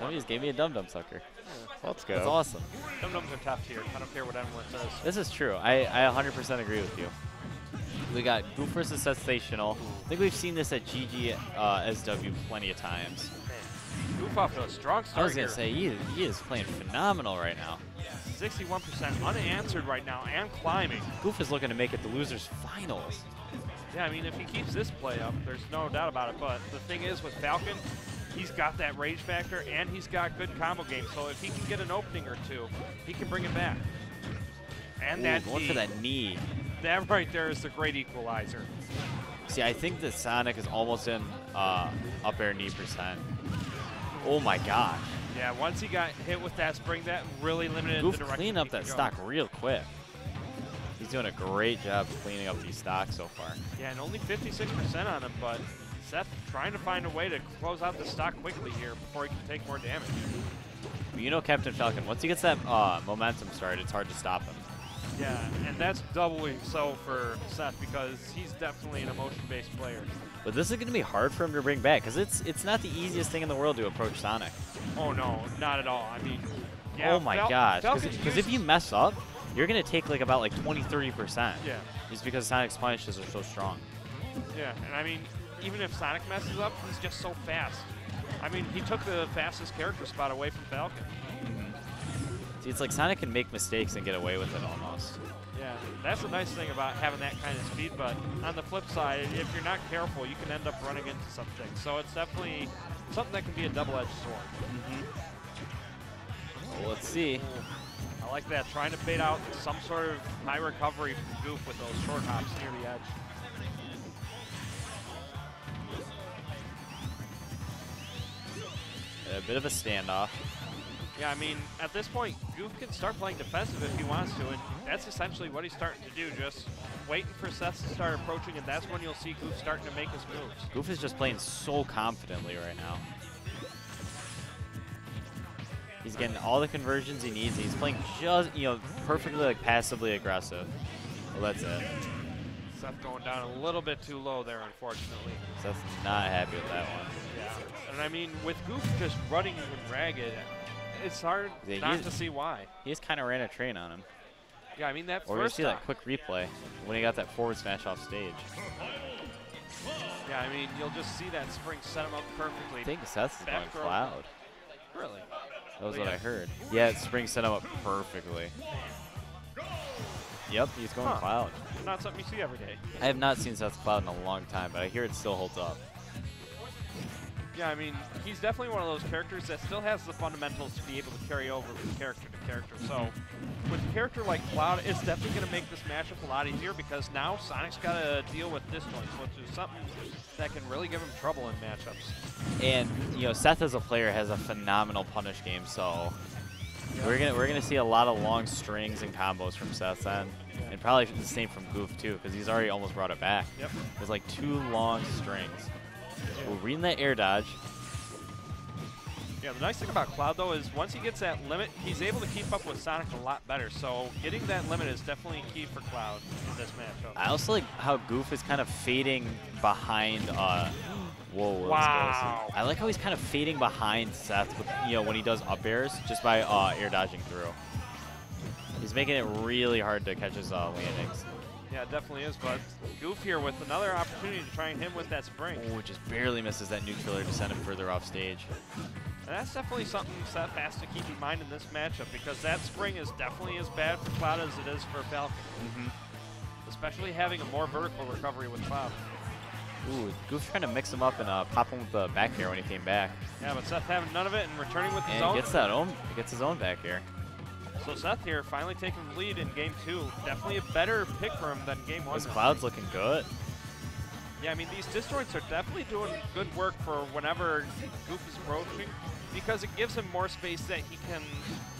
Somebody just gave me a dum-dum sucker. Let's go. That's awesome. Dum-dums are top tier. I don't care what anyone says. This is true. I 100% agree with you. We got Goof versus SETHsational. I think we've seen this at SW plenty of times. Goof off to a strong start. I was going to say, he is playing phenomenal right now. 61% unanswered right now and climbing. Goof is looking to make it the losers finals. Yeah, I mean, if he keeps this play up, there's no doubt about it. But the thing is with Falcon, he's got that rage factor and he's got good combo game. So if he can get an opening or two, he can bring it back. And that going for that knee. That right there is the great equalizer. See, I think that Sonic is almost in up air knee percent. Oh my gosh. Yeah, once he got hit with that spring, that really limited Goof the direction. clean up that stock real quick. He's doing a great job cleaning up these stocks so far. Yeah, and only 56% on him, but Seth trying to find a way to close out the stock quickly here before he can take more damage. But you know Captain Falcon, once he gets that momentum started, it's hard to stop him. Yeah, and that's doubly so for Seth because he's definitely an emotion-based player. But this is going to be hard for him to bring back because it's not the easiest thing in the world to approach Sonic. Oh, no, not at all. I mean, yeah. Oh my gosh, because if you mess up, you're going to take like about like 20–30%. Yeah. Just because Sonic's punishes are so strong. Yeah, and I mean, even if Sonic messes up, he's just so fast. I mean, he took the fastest character spot away from Falcon. See, it's like Sonic can make mistakes and get away with it almost. Yeah, that's the nice thing about having that kind of speed, but on the flip side, if you're not careful, you can end up running into something. So it's definitely something that can be a double-edged sword. Well, let's see. I like that, trying to bait out some sort of high recovery from Goof with those short hops near the edge. A bit of a standoff. Yeah, I mean, at this point, Goof can start playing defensive if he wants to, and that's essentially what he's starting to do, just waiting for Seth to start approaching, and that's when you'll see Goof starting to make his moves. Goof is just playing so confidently right now. He's getting all the conversions he needs. He's playing just, perfectly like passively aggressive. Well, that's it. Seth going down a little bit too low there, unfortunately. Seth's not happy with that one. Yeah, and I mean, with Goof just running and ragged, it's hard not to see why. He just kind of ran a train on him. Yeah, I mean, that or first you see that quick replay when he got that forward smash off stage. Yeah, I mean, you'll just see that spring set him up perfectly. I think Seth's going Cloud. Really? That was what I heard. Yeah, spring set him up perfectly. Yep, he's going Cloud. Not something you see every day. I have not seen Seth's Cloud in a long time, but I hear it still holds up. Yeah, I mean, he's definitely one of those characters that still has the fundamentals to be able to carry over from character to character. So, with a character like Cloud, it's definitely going to make this matchup a lot easier because now Sonic's got to deal with disjoints, which is something that can really give him trouble in matchups. And Seth as a player has a phenomenal punish game, so we're gonna see a lot of long strings and combos from Seth's end, and probably the same from Goof too, because he's already almost brought it back. Yep. There's like 2 long strings. We're reading that air dodge. Yeah, the nice thing about Cloud, though, is once he gets that limit, he's able to keep up with Sonic a lot better. So getting that limit is definitely key for Cloud in this matchup. I also like how Goof is kind of fading behind. Whoa! Wow! I like how he's kind of fading behind Seth with, when he does up airs just by air dodging through. He's making it really hard to catch his landings. Yeah, it definitely is, but Goof here with another opportunity to try and hit him with that spring. Oh, just barely misses that nuclear to send him further off stage. And that's definitely something Seth has to keep in mind in this matchup because that spring is definitely as bad for Cloud as it is for Falcon. Especially having a more vertical recovery with Cloud. Ooh, Goof's trying to mix him up and pop him with the back air when he came back. Yeah, but Seth having none of it and returning with his own. And he gets his own back air. So Seth here finally taking the lead in game 2. Definitely a better pick for him than game 1. This Cloud's looking good. Yeah, I mean, these disjoints are definitely doing good work for whenever Goof is approaching because it gives him more space that he can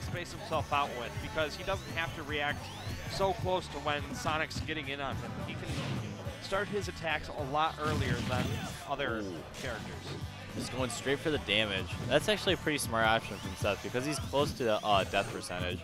space himself out with because he doesn't have to react so close to when Sonic's getting in on him. He can start his attacks a lot earlier than other characters. Just going straight for the damage. That's actually a pretty smart option from Seth because he's close to the death percentage.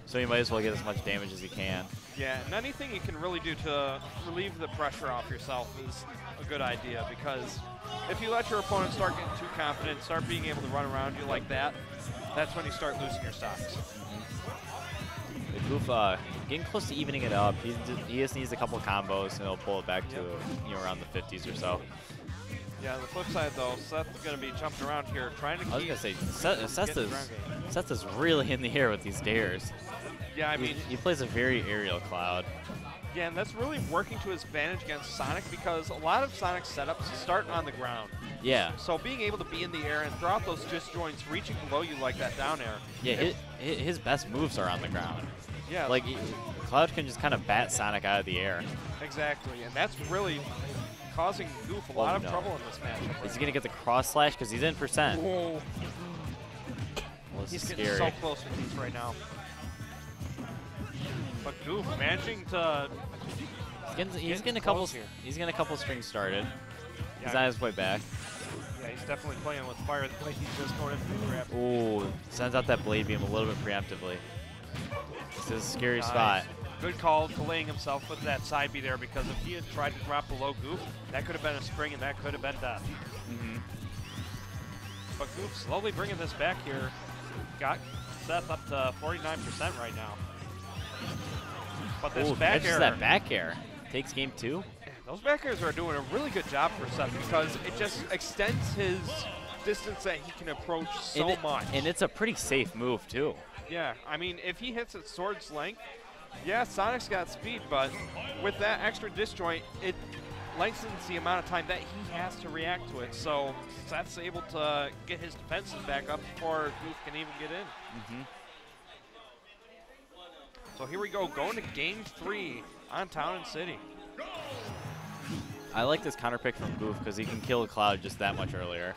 So he might as well get as much damage as he can. Yeah, and anything you can really do to relieve the pressure off yourself is a good idea because if you let your opponent start getting too confident, start being able to run around you like that, that's when you start losing your stocks. The Goof getting close to evening it up. He just needs a couple combos and he'll pull it back to around the 50s or so. Yeah, the flip side though, Seth's going to be jumping around here, trying to keep. I was going to say, Seth is really in the air with these dares. Yeah, I mean, he plays a very aerial Cloud. Yeah, and that's really working to his advantage against Sonic because a lot of Sonic's setups start on the ground. Yeah. So being able to be in the air and throw out those disjoints reaching below you like that down air. Yeah, his best moves are on the ground. Yeah. Like, Cloud can just kind of bat Sonic out of the air. Exactly, and that's really causing Goof a lot of trouble in this matchup. Is he going to get the cross slash? Because he's in percent. Whoa. Well, He's scary. getting so close with these right now. But Goof managing to. He's getting a couple strings started. Yeah, He's on his way back. Yeah, he's definitely playing with fire. Like he's just going in for the grab. Ooh, sends out that blade beam a little bit preemptively. This is a scary spot. Good call, delaying himself with that side B there, because if he had tried to drop below Goof, that could have been a spring and that could have been death. But Goof slowly bringing this back here. Got Seth up to 49% right now. But this back air. That back air. Takes game 2. Those back airs are doing a really good job for Seth because it just extends his distance that he can approach so much. And it's a pretty safe move, too. Yeah, I mean, if he hits at sword's length, yeah, Sonic's got speed, but with that extra disjoint, it lengthens the amount of time that he has to react to it. So Seth's able to get his defenses back up before Goof can even get in. So here we go, going to game 3 on Town and City. I like this counter pick from Goof because he can kill Cloud just that much earlier.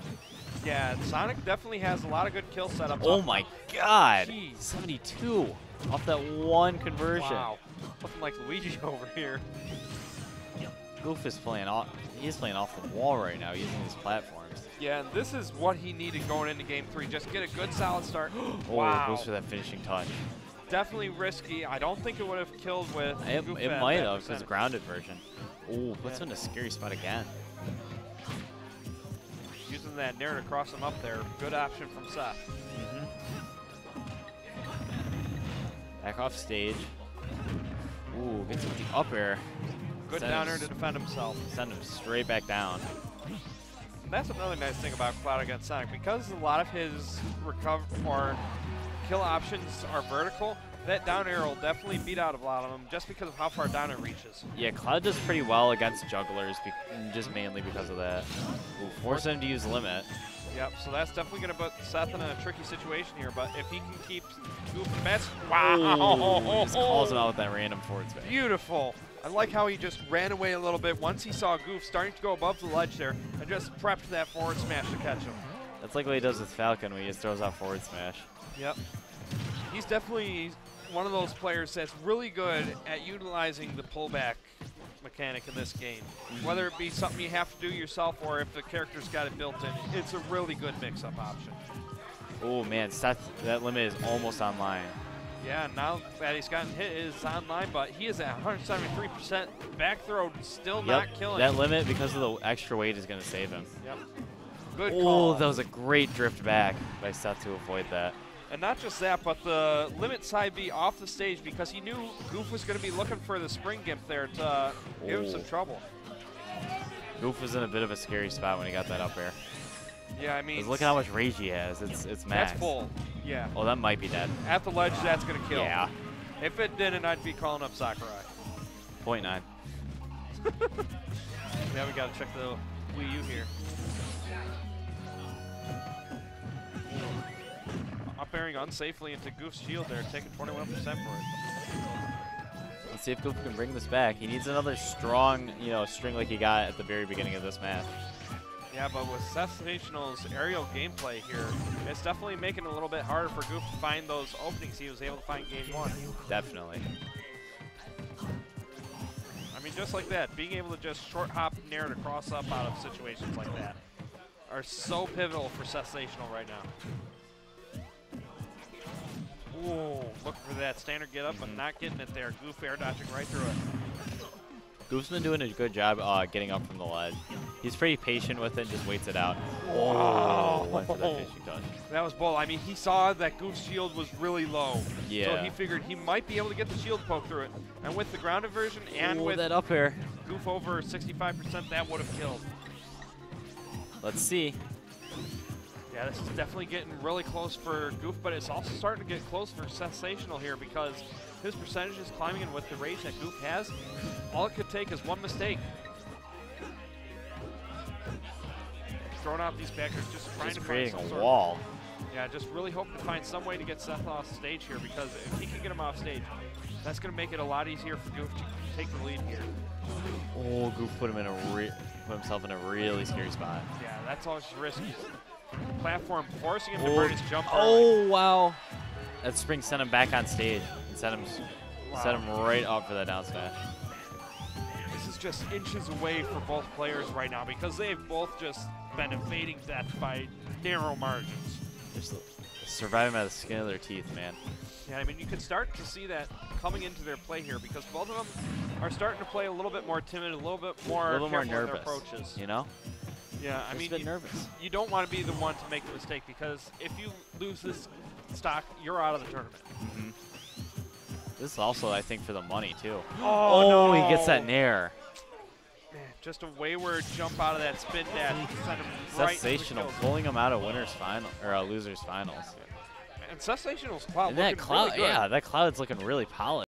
Yeah, Sonic definitely has a lot of good kill setups. Oh my god! Jeez. 72 off that one conversion. Wow, looking like Luigi over here. Goof is playing off. He's playing off the wall right now using these platforms. Yeah, and this is what he needed going into game 3. Just get a good solid start. Wow! Goes for that finishing touch. Definitely risky. I don't think it would have killed with. It might have because grounded version. Oh, puts him in a scary spot again. Using that nair to cross him up there. Good option from Seth. Back off stage. Ooh, gets with the up air. Good down air to defend himself. Send him straight back down. That's another nice thing about Cloud against Sonic. Because a lot of his recover or kill options are vertical, that down air will definitely beat out a lot of them just because of how far down it reaches. Yeah, Cloud does pretty well against jugglers, just mainly because of that. Ooh, force him to use limit. Yep, so that's definitely going to put Seth in a tricky situation here, but if he can keep Goof the best. Wow! Ooh, just calls him out with that random forward smash. Beautiful. I like how he just ran away a little bit once he saw Goof starting to go above the ledge there and just prepped that forward smash to catch him. That's like what he does with Falcon when he just throws out forward smash. Yep. He's definitely one of those players that's really good at utilizing the pullback mechanic in this game. Whether it be something you have to do yourself or if the character's got it built in, it's a really good mix-up option. Oh man, Seth, that limit is almost online. Yeah, now that he's gotten hit is online, but he is at 173% back throw, still not killing. That limit, because of the extra weight, is going to save him. Yep. Good call. Oh, that was a great drift back by Seth to avoid that. And not just that, but the limit side B off the stage because he knew Goof was going to be looking for the spring gimp there to give him some trouble. Goof was in a bit of a scary spot when he got that up air. Yeah, I mean, look at how much rage he has. It's max. That's full. Yeah. Oh, that might be dead. At the ledge, that's going to kill. Yeah. If it didn't, I'd be calling up Sakurai. 0.9. Yeah, we got to check the Wii U here. Up airing unsafely into Goof's shield there, taking 21% for it. Let's see if Goof can bring this back. He needs another strong, string like he got at the very beginning of this match. Yeah, but with SETHsational's aerial gameplay here, it's definitely making it a little bit harder for Goof to find those openings he was able to find game 1. Definitely. I mean, just like that, being able to just short hop nair to cross up out of situations like that are so pivotal for SETHsational right now. Ooh, looking for that standard get up, but not getting it there. Goof air dodging right through it. Goof's been doing a good job getting up from the ledge. He's pretty patient with it and just waits it out. Wow. Went for that fishing touch. That was bold. I mean, he saw that Goof's shield was really low. Yeah. So he figured he might be able to get the shield poke through it. And with the ground inversion and with that up air. Goof over 65%, that would have killed. Let's see. Yeah, this is definitely getting really close for Goof, but it's also starting to get close for SETHsational here because his percentage is climbing, and with the rage that Goof has, all it could take is one mistake. Throwing out these backers, just trying to creating find a some wall. Yeah, just really hoping to find some way to get Seth off stage here, because if he can get him off stage, that's going to make it a lot easier for Goof to take the lead here. Oh, Goof put himself in a really scary spot. Yeah, that's always risky. Platform forcing him to burn his jump. Oh, wow. That spring sent him back on stage and set him right up for that down smash. This is just inches away for both players right now because they've both just been evading death by narrow margins. Just surviving by the skin of their teeth, man. Yeah, I mean, you can start to see that coming into their play here because both of them are starting to play a little bit more timid, a little bit more careful in their approaches. You know? Yeah, I mean, nervous. You don't want to be the one to make the mistake because if you lose this stock, you're out of the tournament. Mm-hmm. This is also, I think, for the money, too. Oh, no. He gets that nair. Man, just a wayward jump out of that spin dash. Sent him right into the SETHsational kills. pulling him out of winners final or losers finals. And SETHsational's cloud And that looking cloud, really good. yeah, that cloud's looking really polished.